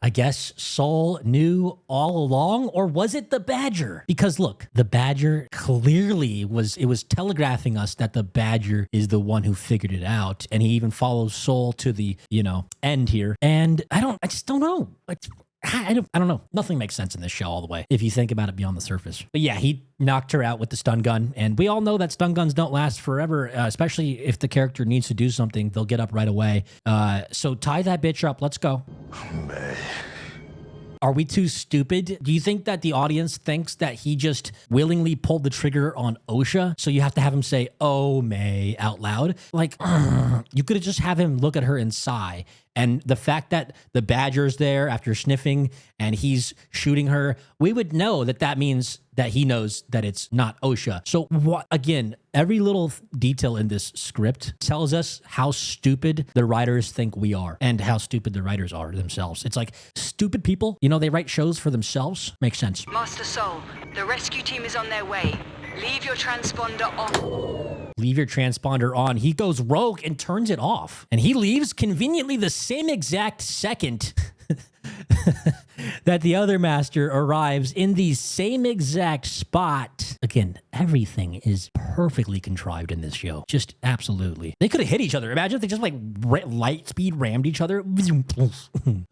I guess Saul knew all along, or was it the Badger? Because look, the Badger clearly was telegraphing us that the Badger is the one who figured it out, and he even follows Saul to the, end here. And I just don't know. I don't know. Nothing makes sense in this show all the way, if you think about it beyond the surface. But yeah, he knocked her out with the stun gun, and we all know that stun guns don't last forever, especially if the character needs to do something, they'll get up right away. So tie that bitch up. Let's go. May. Are we too stupid? Do you think that the audience thinks that he just willingly pulled the trigger on Osha? So you have to have him say, "Oh, May," out loud? Like, you could have just have him look at her and sigh. And the fact that the Badger's there after sniffing and he's shooting her, we would know that that means that he knows that it's not Osha. So again, every little detail in this script tells us how stupid the writers think we are and how stupid the writers are themselves. It's like stupid people, they write shows for themselves. Makes sense. Master Soul, the rescue team is on their way. Leave your transponder on. Leave your transponder on. He goes rogue and turns it off. And he leaves conveniently the same exact second that the other master arrives in the same exact spot. Again, everything is perfectly contrived in this show. Just absolutely. They could have hit each other. Imagine if they just light speed rammed each other.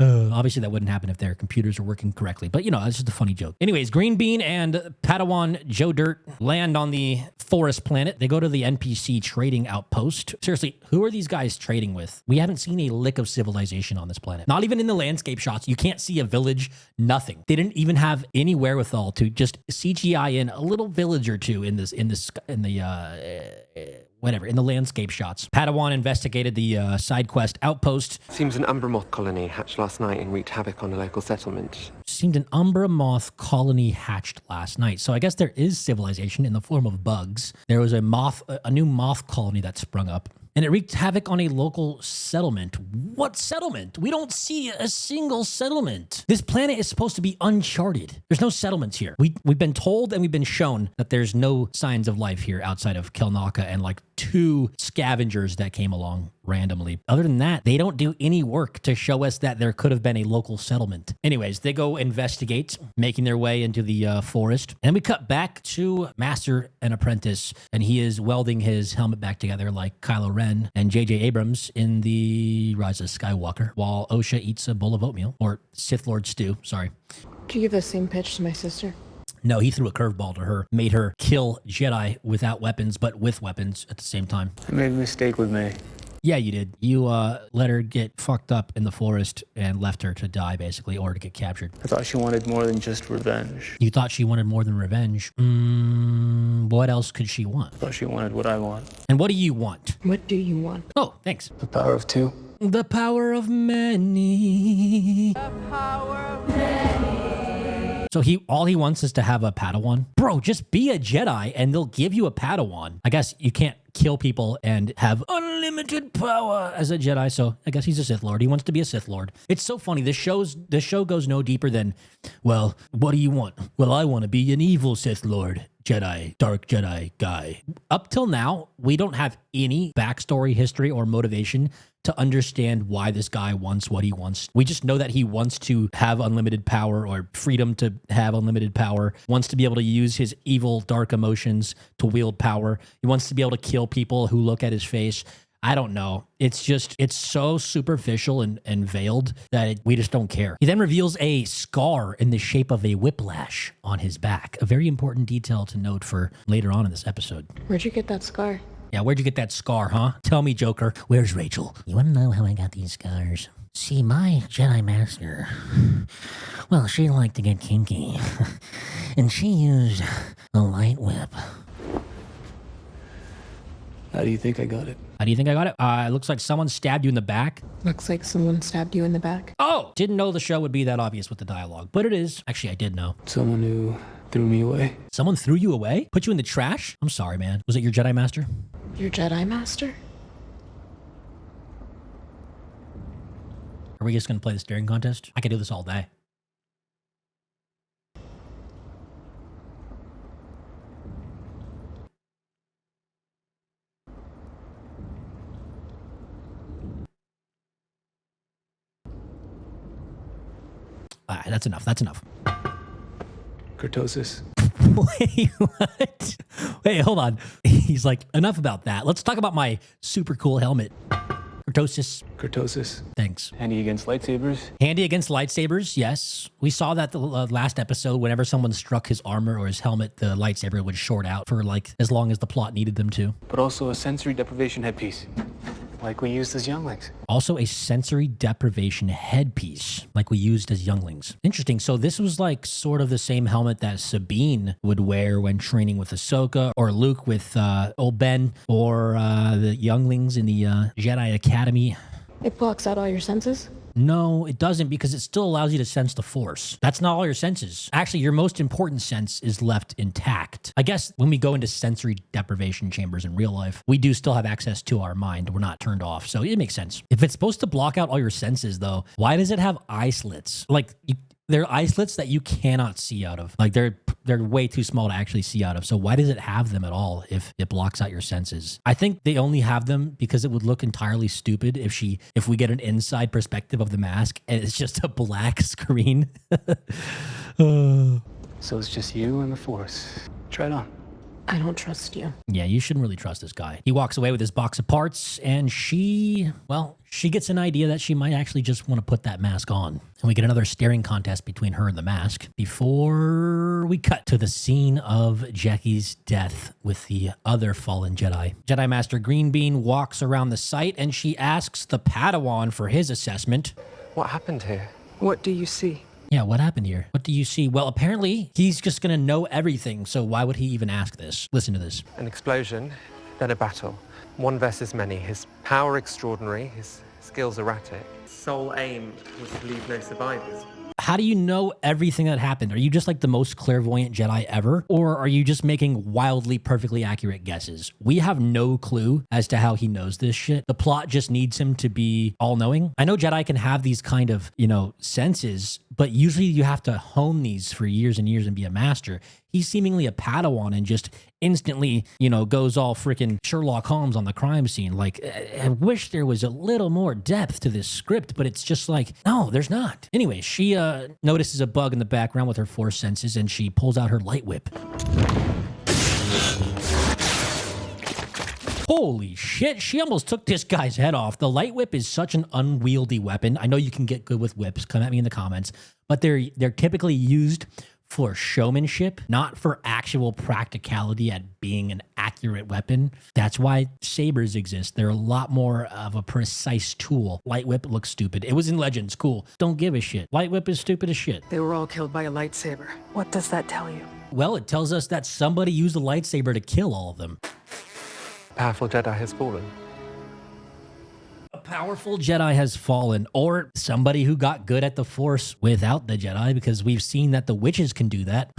Obviously that wouldn't happen if their computers are working correctly, but it's just a funny joke. Anyways, Green Bean and Padawan Joe Dirt land on the forest planet. They go to the NPC trading outpost. Seriously, who are these guys trading with? We haven't seen a lick of civilization on this planet. Not even in the landscape shots. You can't see a village, nothing. They didn't even have any wherewithal to just CGI in a little village or two in the landscape shots. Padawan investigated the side quest outpost. Seems an Umbra moth colony hatched last night and wreaked havoc on a local settlement. Seemed an Umbra moth colony hatched last night. So I guess there is civilization in the form of bugs. There was a new moth colony that sprung up. and it wreaked havoc on a local settlement. What settlement? We don't see a single settlement. This planet is supposed to be uncharted. There's no settlements here. We've been told and we've been shown that there's no signs of life here outside of Kelnaka and like 2 scavengers that came along randomly. Other than that, they don't do any work to show us that there could have been a local settlement. Anyways, they go investigate, making their way into the forest. And we cut back to Master and Apprentice, and he is welding his helmet back together like Kylo Ren and J.J. Abrams in the Rise of Skywalker, while Osha eats a bowl of oatmeal, or Sith Lord stew, sorry. Did you give the same pitch to my sister? No, he threw a curveball to her, made her kill Jedi without weapons, but with weapons at the same time. I made a mistake with May. Yeah, you did. You let her get fucked up in the forest and left her to die, basically, or to get captured. I thought she wanted more than just revenge. You thought she wanted more than revenge? What else could she want? I thought she wanted what I want. And what do you want? What do you want? Oh, thanks. The power of 2. The power of many. The power of many. So all he wants is to have a Padawan? Bro, just be a Jedi and they'll give you a Padawan. I guess you can't kill people and have unlimited power as a Jedi, so I guess he's a Sith Lord. He wants to be a Sith Lord. It's so funny. This show goes no deeper than, well, what do you want? Well, I want to be an evil Sith Lord. Jedi, dark Jedi guy. Up till now, we don't have any backstory, history, or motivation to understand why this guy wants what he wants. We just know that he wants to have unlimited power or freedom to have unlimited power, wants to be able to use his evil, dark emotions to wield power. He wants to be able to kill people who look at his face. I don't know. It's so superficial and veiled that we just don't care. He then reveals a scar in the shape of a whiplash on his back. A very important detail to note for later on in this episode. Where'd you get that scar? Yeah, where'd you get that scar, huh? Tell me, Joker. Where's Rachel? You want to know how I got these scars? See, my Jedi Master, well, she liked to get kinky. And she used a light whip. How do you think I got it? How do you think I got it? It looks like someone stabbed you in the back. Looks like someone stabbed you in the back. Oh! Didn't know the show would be that obvious with the dialogue, but it is. Actually, I did know. Someone who threw me away. Someone threw you away? Put you in the trash? I'm sorry, man. Was it your Jedi Master? Your Jedi Master? Are we just going to play the staring contest? I could do this all day. All right, that's enough. That's enough. Kurtosis. Wait, what? Wait, hold on. He's like, enough about that. Let's talk about my super cool helmet. Kurtosis. Thanks. Handy against lightsabers? Handy against lightsabers, yes. We saw that the last episode. Whenever someone struck his armor or his helmet, the lightsaber would short out for like as long as the plot needed them to. But also a sensory deprivation headpiece, like we used as younglings. Also a sensory deprivation headpiece, like we used as younglings. Interesting. So this was like sort of the same helmet that Sabine would wear when training with Ahsoka, or Luke with old Ben, or the younglings in the Jedi Academy. It blocks out all your senses? No, it doesn't, because it still allows you to sense the Force. That's not all your senses. Actually, your most important sense is left intact. I guess when we go into sensory deprivation chambers in real life, we do still have access to our mind. We're not turned off, so it makes sense. If it's supposed to block out all your senses, though, why does it have eye slits? Like, they're eye slits that you cannot see out of. Like, they're way too small to actually see out of. So why does it have them at all if it blocks out your senses? I think they only have them because it would look entirely stupid if we get an inside perspective of the mask and it's just a black screen. So it's just you and the Force. Try it on. I don't trust you. Yeah, you shouldn't really trust this guy. He walks away with his box of parts, and she gets an idea that she might actually just want to put that mask on. And we get another staring contest between her and the mask before we cut to the scene of Jackie's death with the other fallen Jedi. Jedi Master Greenbean walks around the site, and she asks the Padawan for his assessment. What happened here? What do you see? Yeah, what happened here? What do you see? Well, apparently, he's just going to know everything, so why would he even ask this? Listen to this. An explosion, then a battle. One versus many. His power extraordinary, his skills erratic. Sole aim was to leave no survivors. how do you know everything that happened? Are you just like the most clairvoyant Jedi ever? Or are you just making wildly, perfectly accurate guesses? We have no clue as to how he knows this shit. The plot just needs him to be all-knowing. I know Jedi can have these kind of, senses, but usually you have to hone these for years and years and be a master. He's seemingly a Padawan and just instantly, goes all freaking Sherlock Holmes on the crime scene. Like, I wish there was a little more depth to this script, but it's just like, no, there's not. Anyway, she notices a bug in the background with her Force senses, and she pulls out her light whip. Holy shit, she almost took this guy's head off. The light whip is such an unwieldy weapon. I know you can get good with whips. Come at me in the comments. But they're typically used for showmanship, not for actual practicality at being an accurate weapon. That's why sabers exist. They're a lot more of a precise tool. Light whip looks stupid. It was in Legends. Cool. Don't give a shit. Light whip is stupid as shit. They were all killed by a lightsaber. What does that tell you? Well, it tells us that somebody used a lightsaber to kill all of them. Powerful Jedi has fallen. A powerful Jedi has fallen, or somebody who got good at the Force without the Jedi, because we've seen that the witches can do that.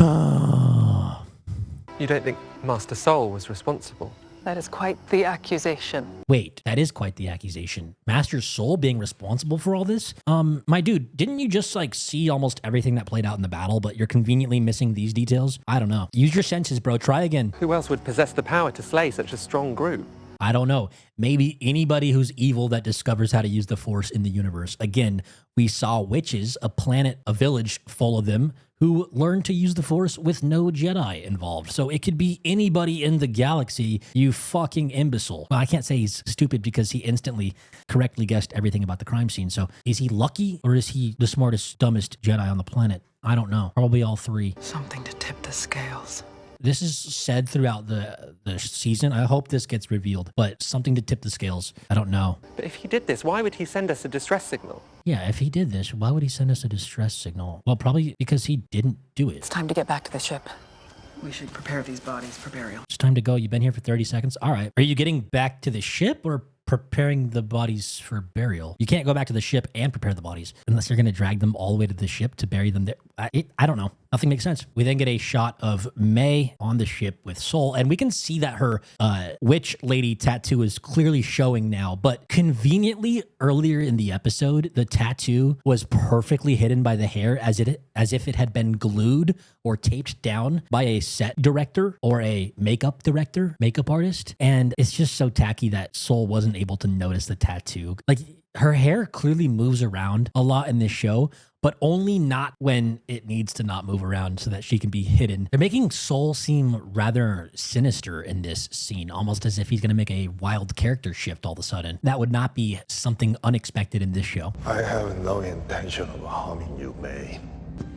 You don't think Master Soul was responsible? That is quite the accusation. Wait, that is quite the accusation. Master Soul being responsible for all this? My dude, didn't you just see almost everything that played out in the battle, but you're conveniently missing these details? I don't know. Use your senses, bro. Try again. Who else would possess the power to slay such a strong group? I don't know. Maybe anybody who's evil that discovers how to use the Force in the universe. Again, we saw witches, a planet, a village full of them, who learned to use the Force with no Jedi involved. So it could be anybody in the galaxy, you fucking imbecile. Well, I can't say he's stupid because he instantly correctly guessed everything about the crime scene. So is he lucky, or is he the smartest, dumbest Jedi on the planet? I don't know. Probably all three. Something to tip the scales. This is said throughout the season. I hope this gets revealed, but something to tip the scales. I don't know. But if he did this, why would he send us a distress signal? Yeah, if he did this, why would he send us a distress signal? Well, probably because he didn't do it. It's time to get back to the ship. We should prepare these bodies for burial. It's time to go. You've been here for 30 seconds. All right. Are you getting back to the ship or preparing the bodies for burial? You can't go back to the ship and prepare the bodies unless you're going to drag them all the way to the ship to bury them there. I don't know. Nothing makes sense. We then get a shot of May on the ship with Soul, and we can see that her witch lady tattoo is clearly showing now, but conveniently earlier in the episode, the tattoo was perfectly hidden by the hair as if it had been glued or taped down by a set director or a makeup artist. And it's just so tacky that Soul wasn't able to notice the tattoo. Like, her hair clearly moves around a lot in this show, but only not when it needs to not move around so that she can be hidden. They're making Soul seem rather sinister in this scene, almost as if he's going to make a wild character shift all of a sudden. That would not be something unexpected in this show. I have no intention of harming you, May.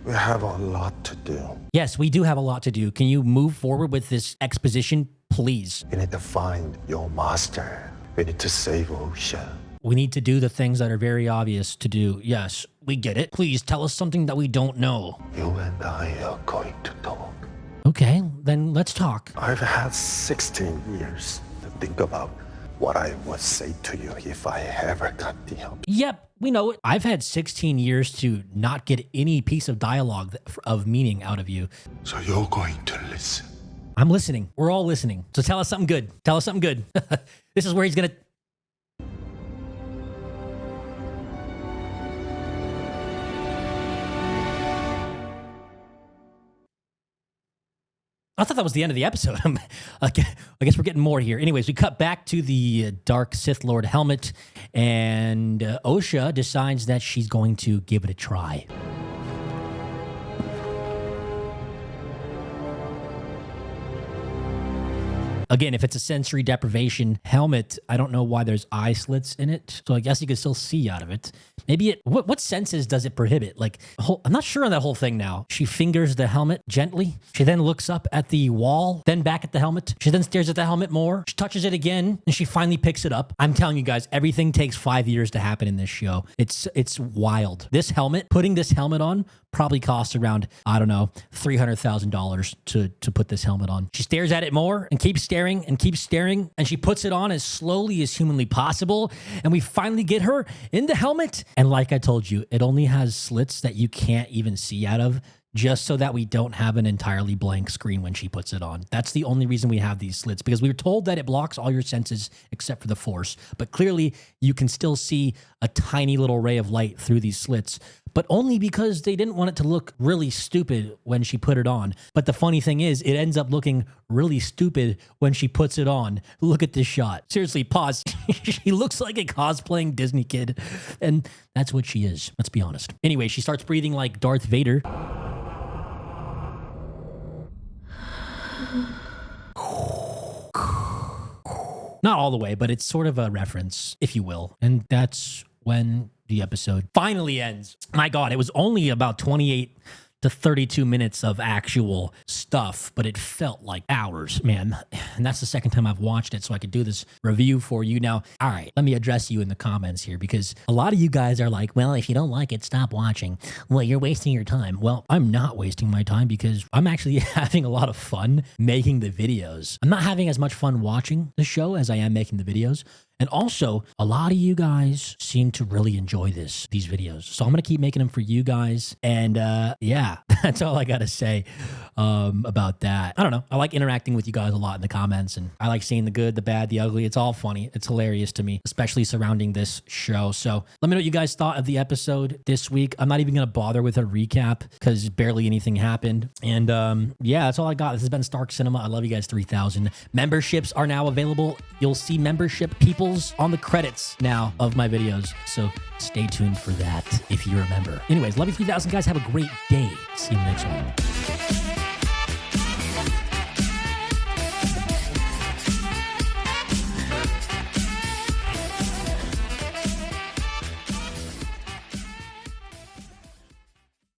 We have a lot to do. Yes, we do have a lot to do. Can you move forward with this exposition, please? We need to find your master. We need to save Osha. We need to do the things that are very obvious to do. Yes, we get it. Please tell us something that we don't know. You and I are going to talk. Okay, then let's talk. I've had 16 years to think about what I would say to you if I ever got the help. Yep, we know it. I've had 16 years to not get any piece of dialogue of meaning out of you. So you're going to listen. I'm listening. We're all listening. So tell us something good. Tell us something good. This is where he's going to... I thought that was the end of the episode. I guess we're getting more here. Anyways, we cut back to the Dark Sith Lord helmet, and Osha decides that she's going to give it a try. Again, if it's a sensory deprivation helmet, I don't know why there's eye slits in it. So I guess you can still see out of it. Maybe it, what senses does it prohibit? Like, I'm not sure on that whole thing now. She fingers the helmet gently. She then looks up at the wall, then back at the helmet. She then stares at the helmet more. She touches it again, and she finally picks it up. I'm telling you guys, everything takes 5 years to happen in this show. It's wild. This helmet, putting this helmet on, Probably cost around, I don't know, $300,000 to put this helmet on. She stares at it more and keeps staring and keeps staring, and she puts it on as slowly as humanly possible, and we finally get her in the helmet. And like I told you, it only has slits that you can't even see out of, just so that we don't have an entirely blank screen when she puts it on. That's the only reason we have these slits, because we were told that it blocks all your senses except for the Force. But clearly, you can still see a tiny little ray of light through these slits, but only because they didn't want it to look really stupid when she put it on. But the funny thing is, it ends up looking really stupid when she puts it on. Look at this shot. Seriously, pause. She looks like a cosplaying Disney kid, and that's what she is. Let's be honest. Anyway, she starts breathing like Darth Vader. Not all the way, but it's sort of a reference, if you will. And that's when the episode finally ends. My God, it was only about 28 to 32 minutes of actual stuff, but it felt like hours, man. And that's the second time I've watched it, so I could do this review for you. Now, all right, let me address you in the comments here, because a lot of you guys are like, well, if you don't like it, stop watching. Well, you're wasting your time. Well, I'm not wasting my time, because I'm actually having a lot of fun making the videos. I'm not having as much fun watching the show as I am making the videos. And also, a lot of you guys seem to really enjoy these videos. So I'm going to keep making them for you guys. And yeah, that's all I got to say about that. I don't know. I like interacting with you guys a lot in the comments. And I like seeing the good, the bad, the ugly. It's all funny. It's hilarious to me, especially surrounding this show. So let me know what you guys thought of the episode this week. I'm not even going to bother with a recap because barely anything happened. And yeah, that's all I got. This has been Stark Cinema. I love you guys 3000. Memberships are now available. You'll see membership people on the credits now of my videos, so stay tuned for that if you remember. Anyways, love you 3000 guys. Have a great day. See you in the next one.